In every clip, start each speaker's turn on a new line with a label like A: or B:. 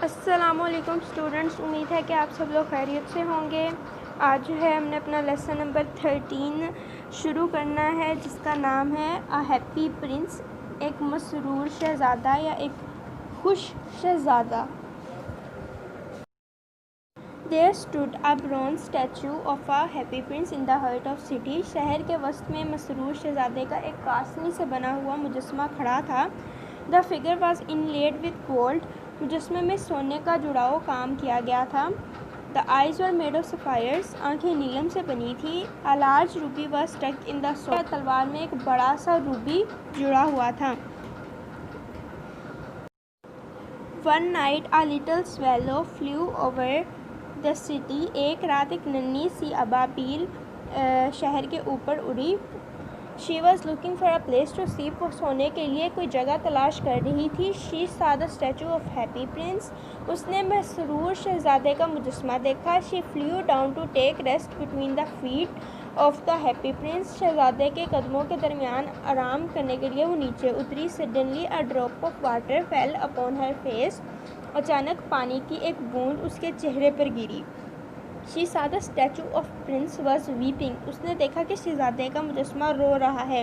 A: السلام علیکم اسٹوڈنٹس، امید ہے کہ آپ سب لوگ خیریت سے ہوں گے۔ آج جو ہے ہم نے اپنا لیسن نمبر 13 شروع کرنا ہے، جس کا نام ہے اے ہیپی پرنس، ایک مسرور شہزادہ یا ایک خوش شہزادہ۔ There stood a bronze statue of a happy prince in the heart of city. شہر کے وسط میں مسرور شہزادے کا ایک کاسنی سے بنا ہوا مجسمہ کھڑا تھا۔ The figure was inlaid with gold. مجسمے میں سونے کا جڑاؤ کام کیا گیا تھا۔ The eyes were made of sapphires. آنکھیں نیلم سے بنی تھی۔ A large ruby was stuck in the sword. تلوار میں ایک بڑا سا روبی جڑا ہوا تھا۔ One night a little swallow flew over the city. ایک رات ایک ننھی سی ابابیل شہر کے اوپر اڑی۔ She was looking for a place to sleep. وہ سونے کے لیے کوئی جگہ تلاش کر رہی تھی۔ She saw the statue of happy prince. اس نے مسرور شہزادے کا مجسمہ دیکھا۔ She flew down to take rest between the feet of the happy prince. شہزادے کے قدموں کے درمیان آرام کرنے کے لیے وہ نیچے اتری۔ Suddenly a drop of water fell upon her face. اچانک پانی کی ایک بوند اس کے چہرے پر گری۔ She saw the statue of prince was weeping. اس نے دیکھا کہ شہزادے کا مجسمہ رو رہا ہے۔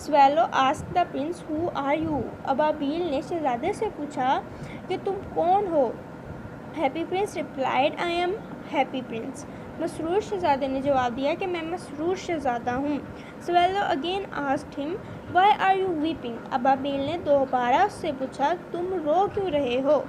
A: Swallow asked the prince, who are you? ابابیل نے شہزادے سے پوچھا کہ تم کون ہو؟ Happy prince replied, I am happy prince. مسرور شہزادے نے جواب دیا کہ میں مسرور شہزادہ ہوں۔ Swallow again asked him, why are you weeping? ابابیل نے دوبارہ اس سے پوچھا تم رو کیوں رہے ہو؟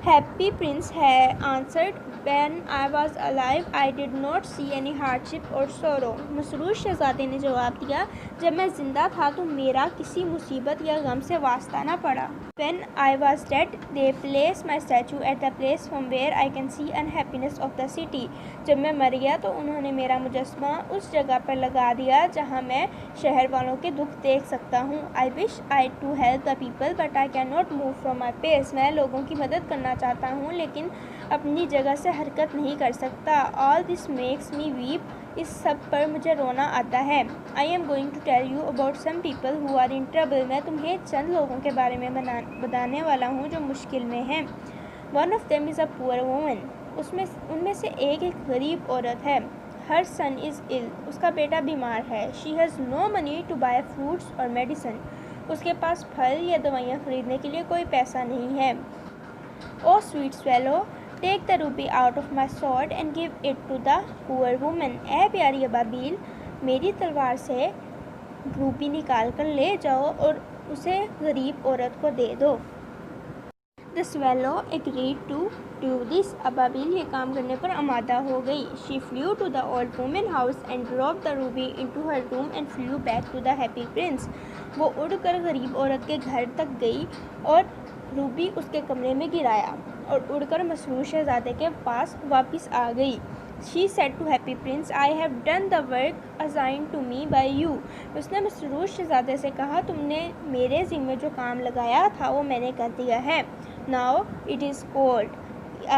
A: Happy prince had answered, when I was alive I did not see any hardship or sorrow. مسرور شہزادے نے جواب دیا جب میں زندہ تھا تو میرا کسی مصیبت یا غم سے واسطہ نہ پڑا۔ When I was dead they placed my statue at the place from where I can see unhappiness of the city. جب میں مر گیا تو انہوں نے میرا مجسمہ اس جگہ پر لگا دیا جہاں میں شہر والوں کے دکھ دیکھ سکتا ہوں۔ I wish I to help the people but I cannot move from my place. میں لوگوں کی مدد کرنا چاہتا ہوں لیکن اپنی جگہ سے حرکت نہیں کر سکتا۔ All this makes me weep. اس سب پر مجھے رونا آتا ہے۔ I am going to tell you about some people who are in trouble. میں تمہیں چند لوگوں کے بارے میں بتانے والا ہوں جو مشکل میں ہیں۔ One of them is a poor woman. ان میں سے ایک غریب عورت ہے۔ Her son is ill. اس کا بیٹا بیمار ہے۔ She has no money to buy fruits or medicine. اس کے پاس پھل یا دوائیاں خریدنے کے لیے کوئی پیسہ نہیں ہے۔ Oh sweet swallow, take the ruby out of my sword and give it to the poor woman. اے پیاری ابابیل، میری تلوار سے روبی نکال کر لے جاؤ اور اسے غریب عورت کو دے دو۔ The swallow agreed to do this. ابابیل یہ کام کرنے پر آمادہ ہو گئی۔ She flew to the old woman's house and dropped the ruby into her room and flew back to the happy prince. وہ اڑ کر غریب عورت کے گھر تک گئی اور روبی اس کے کمرے میں گرایا اور اڑ کر مسرور شہزادے کے پاس واپس آ گئی۔ She said to happy prince, I have done the work assigned to me by you. اس نے مسرور شہزادے سے کہا تم نے میرے ذمے جو کام لگایا تھا وہ میں نے کر دیا ہے۔ Now it is cold.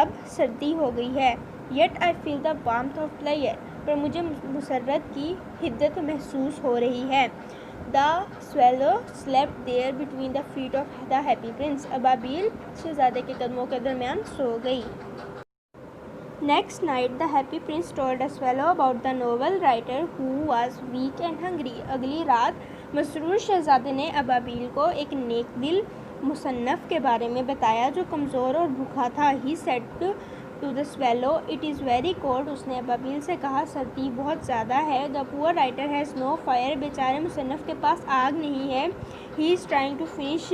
A: اب سردی ہو گئی ہے۔ Yet I feel the warmth of pleasure. پر مجھے مسرت کی حدت محسوس ہو رہی ہے۔ The swallow slept there between the feet of the happy prince. ابابیل شہزادے کے قدموں کے درمیان سو گئی۔ Next night the happy prince told the swallow about the novel writer who was weak and hungry. اگلی رات مسرور شہزادے نے ابابیل کو ایک نیک دل مصنف کے بارے میں بتایا جو کمزور اور بھوکا تھا۔ He said to the swallow, it is very cold. اس نے ابابیل سے کہا سردی بہت زیادہ ہے۔ The poor writer has no fire. بیچارے مصنف کے پاس آگ نہیں ہے۔ He is trying to finish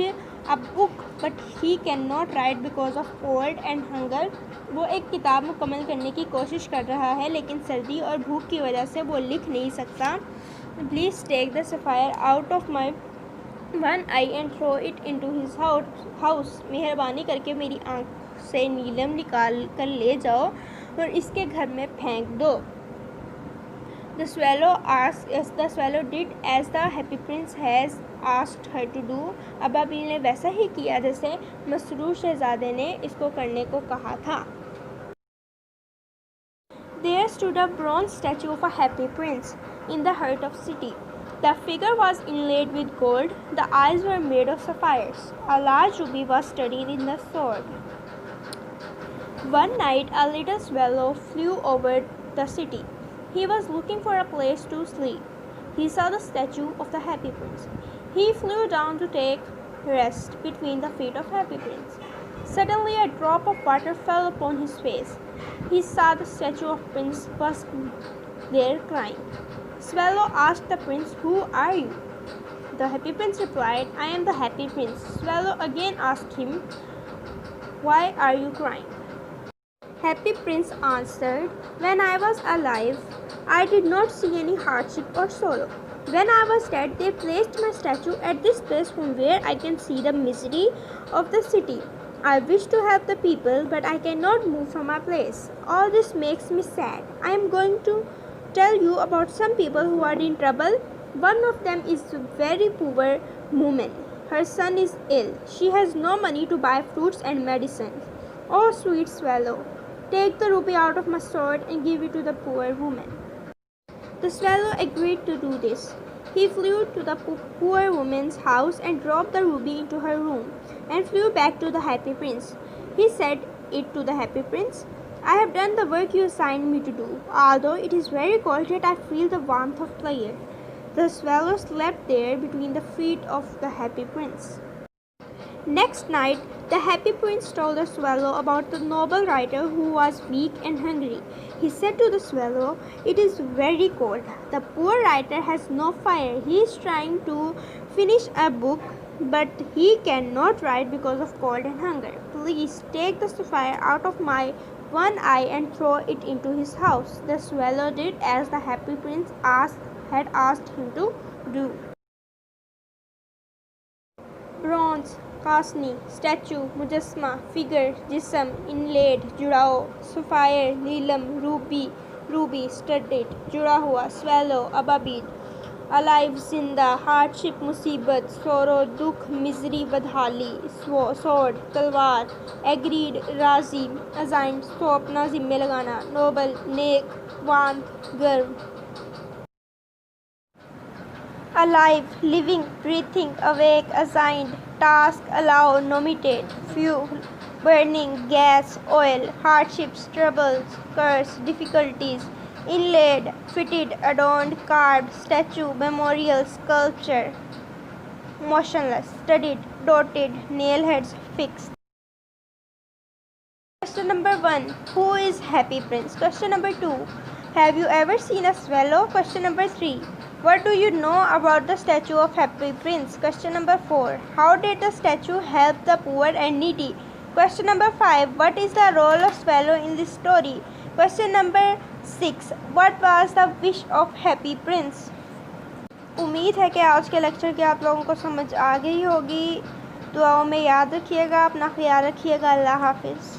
A: a book but he cannot write because of cold and hunger. وہ ایک کتاب مکمل کرنے کی کوشش کر رہا ہے لیکن سردی اور بھوک کی وجہ سے وہ لکھ نہیں سکتا۔ Please take the sapphire out of my one eye and throw it into his house. مہربانی کر کے میری آنکھ سے نیلم نکال کر لے جاؤ اور اس کے گھر میں پھینک دو۔ The swallow did as the happy prince has asked her to do. ابابیل نے ویسا ہی کیا جیسے مسرور شہزادے نے اس کو کرنے کو کہا تھا۔ There stood a bronze statue of a happy prince in the heart of city. The figure was inlaid with gold. The eyes were made of sapphires. A large ruby was studded in the sword. One night, a little swallow flew over the city. He was looking for a place to sleep. He saw the statue of the Happy Prince. He flew down to take rest between the feet of Happy Prince. Suddenly, a drop of water fell upon his face. He saw the statue of Prince was there crying. Swallow asked the prince, "Who are you?" The Happy Prince replied, "I am the Happy Prince." Swallow again asked him, "Why are you crying?" Happy Prince answered, "When I was alive, I did not see any hardship or sorrow. When I was dead, they placed my statue at this place from where I can see the misery of the city. I wish to help the people, but I cannot move from my place. All this makes me sad. I am going to tell you about some people who are in trouble. One of them is a very poor woman. Her son is ill. She has no money to buy fruits and medicines. Oh, sweet swallow, take the ruby out of my sword and give it to the poor woman." The swallow agreed to do this. He flew to the poor woman's house and dropped the ruby into her room and flew back to the Happy Prince. He said it to the Happy Prince, "I have done the work you assigned me to do. Although it is very cold, yet I feel the warmth of the air." The swallow slept there between the feet of the Happy Prince. Next night, the Happy Prince told the swallow about the noble writer who was weak and hungry. He said to the swallow, "It is very cold. The poor writer has no fire. He is trying to finish a book, but he cannot write because of cold and hunger. Please take the sapphire out of my one eye and throw it into his house." The swallow did as the Happy Prince had asked him to do. Bronze, कास्नी, statue, मुजस्मा, figure, जिस्म, inlaid, जुड़ाओ, sapphire, नीलम, ruby, studded, जुड़ा हुआ, swallow, अबाबील, alive, जिंदा, hardship, मुसीबत, सोरो, दुख, मिजरी, बदहाली, सोर्ड, तलवार, एग्रीड, राजी, अजाइन, सौंपना, जिम्मे लगाना, नोबल, नेक, वांत, गर्व। Alive, living, breathing, awake, assigned, task, allow, nominated, fuel, burning, gas, oil, hardships, troubles, curse, difficulties, inlaid, fitted, adorned, carved, statue, memorial, sculpture, motionless, studied, dotted, nailheads, fixed. Question number 1. Who is Happy Prince? Question number 2. Have you ever seen a swallow? Question number 3. What do you know about the statue of Happy Prince? Question number 4. How did the statue help the poor and needy? Question number 5. What is the role of swallow in this story? Question number 6. What was the wish of Happy Prince? उम्मीद है कि आज के lecture की आप लोगों को समझ आ गई होगी। दुआओं में याद रखिएगा, अपना ख्याल रखिएगा। अल्लाह हाफिज़।